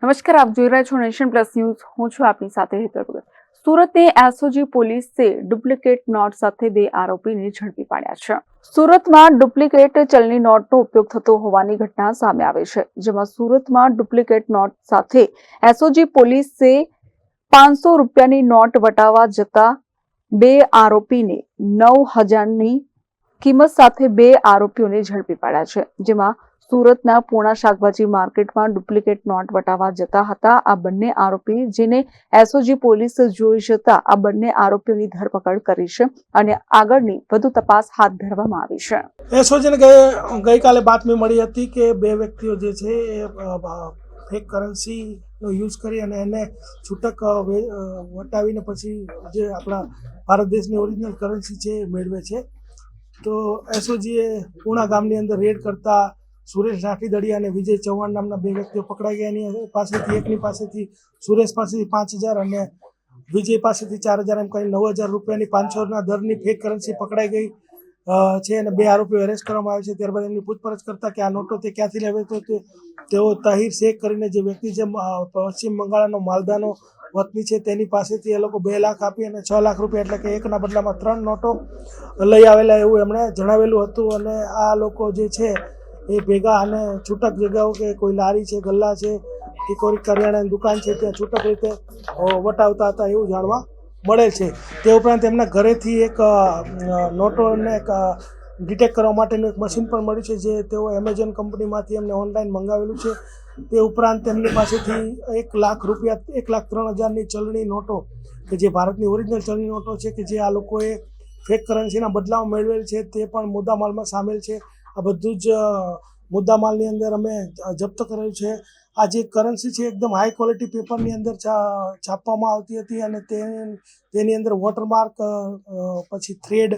નમસ્કાર, આપ જોઈ રહ્યા છો નેશન પ્લસ ન્યૂઝ. હું છું આપની સાથે હેતલ ભગત. સુરતની એસઓજી પોલીસે ડુપ્લિકેટ નોટ સાથે 2 આરોપીને ઝડપી પાડ્યા છે. સુરતમાં ડુપ્લિકેટ ચલણી નોટનો ઉપયોગ થતો હોવાની ઘટના સામે આવી છે, જેમાં સુરતમાં ડુપ્લિકેટ નોટ સાથે એસઓજી પોલીસે 500 રૂપિયાની નોટ વટાવવા જતા 2 આરોપીને 9,000ની કિંમત સાથે 2 આરોપીઓને ઝડપી પાડ્યા છે, જેમાં સુરતના પૂર્ણા શાકભાજી માર્કેટમાં ડુપ્લિકેટ નોટ વટાવવા જતા હતા. આ બંને આરોપી જેને એસઓજી પોલીસ જોઈ જતા આ બંને આરોપીઓની ધરપકડ કરી છે અને આગળની વધુ તપાસ હાથ ધરવામાં આવી છે. એસઓજીને ગઈકાલે બાતમી મળી હતી કે 2 વ્યક્તિઓ જે છે એ ફેક કરન્સીનો યુઝ કરી અને એને છૂટક વટાવીને પછી જે આપણા ભારત દેશની ઓરિજિનલ કરન્સી છે એ મેળવે છે. તો એસઓજીએ પૂર્ણા ગામની અંદર રેડ કરતા સુરેશ રાઠીદડિયા અને વિજય ચૌહાણ નામના 2 વ્યક્તિઓ પકડાઈ ગયા. એની પાસેથી એકની પાસેથી સુરેશ પાસેથી 5,000 અને વિજય પાસેથી 4,000 એમ કરી 9,000 રૂપિયાની 500ના દરની ફેક કરન્સી પકડાઈ ગઈ છે અને 2 આરોપીઓ એરેસ્ટ કરવામાં આવે છે. ત્યારબાદ એમની પૂછપરછ કરતા કે આ નોટો તે ક્યાંથી લાવ્યો હતો, તેઓ તાહિર શેખ કરીને જે વ્યક્તિ છે પશ્ચિમ બંગાળનો માલદાનો વતની છે તેની પાસેથી એ લોકો 2 લાખ આપી અને 6 લાખ રૂપિયા એટલે કે એકના બદલામાં 3 નોટો લઈ આવેલા એવું એમણે જણાવેલું હતું. અને આ લોકો જે છે એ ભેગા અને છૂટક જગ્યાઓ કે કોઈ લારી છે, ગલ્લા છે કે કોઈ કરિયાણાની દુકાન છે ત્યાં છૂટક રીતે વટાવતા હતા એવું જાણવા મળે છે. તે ઉપરાંત એમના ઘરેથી એક નોટોને ડિટેક્ટ કરવા માટેનું એક મશીન પણ મળ્યું છે, જે તેઓ એમેઝોન કંપનીમાંથી એમને ઓનલાઈન મંગાવેલું છે. તે ઉપરાંત તેમની પાસેથી 1 લાખ રૂપિયા 1,03,000ની ચલણી નોટો કે જે ભારતની ઓરિજિનલ ચલણી નોટો છે કે જે આ લોકોએ ફેક કરન્સીના બદલામાં મેળવેલ છે તે પણ મુદ્દામાલમાં સામેલ છે. આ બધું જ મુદ્દામાલની અંદર અમે જપ્ત કરેલું છે. આ જે કરન્સી છે એકદમ હાઈ ક્વોલિટી પેપરની અંદર છાપવામાં આવતી હતી અને તેની અંદર વોટરમાર્ક પછી થ્રેડ,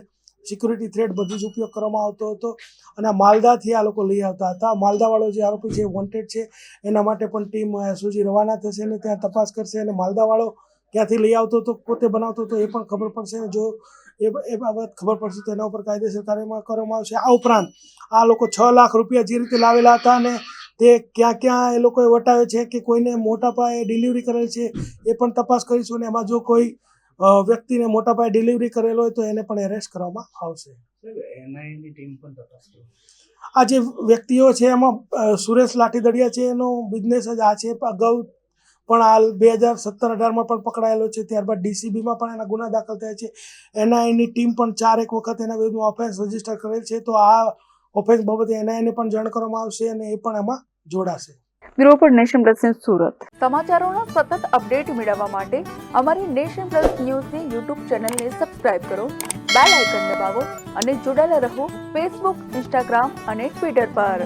સિક્યુરિટી થ્રેડ બધું જ ઉપયોગ કરવામાં આવતો હતો. અને આ માલદાથી આ લોકો લઈ આવતા હતા. માલદાવાળો જે આરોપી છે વોન્ટેડ છે, એના માટે પણ ટીમ એસઓજી રવાના થશે અને ત્યાં તપાસ કરશે અને માલદાવાળો ક્યાંથી લઈ આવતો હતો, પોતે બનાવતો હતો એ પણ ખબર પડશે. જો એ બાબત ખબર પડશે તો એના ઉપર કાયદેસર કાર્યવાહી કરવામાં આવશે. આ ઉપરાંત આ લોકો 6 લાખ રૂપિયા જે રીતે લાવેલા હતા અને તે ક્યાં ક્યાં એ લોકોએ વટાવે છે કે કોઈને મોટા પાયે ડિલિવરી કરેલ છે એ પણ તપાસ કરીશું અને એમાં જો કોઈ વ્યક્તિને મોટા પાયે ડિલિવરી કરેલો હોય તો એને પણ એરેસ્ટ કરવામાં આવશે. આ જે વ્યક્તિઓ છે એમાં સુરેશ લાઠીદડિયા છે, એનો બિઝનેસ જ આ છે. અગાઉ પણ હાલ 2017-18માં પણ પકડાયેલો છે. ત્યારબાદ ડીસીબીમાં પણ એના ગુના દાખલ થયા છે. એનઆઈની ટીમ પણ 4 વખત એના વિરુદ્ધમાં ઓફેન્સ રજીસ્ટર કરેલ છે. તો આ ઓફેન્સ બાબતે એનઆઈને પણ જાણ કરવામાં આવશે અને એ પણ એમાં જોડાશે. બ્યુરો પર નેશન પ્લસ ન્યૂઝ સુરત. સમાચારોના સતત અપડેટ મેળવવા માટે અમારી નેશન પ્લસ ન્યૂઝની યુટ્યુબ ચેનલને સબસ્ક્રાઇબ કરો, બેલ આઇકન દબાવો અને જોડાયેલા રહો ફેસબુક, ઇન્સ્ટાગ્રામ અને ટ્વિટર પર.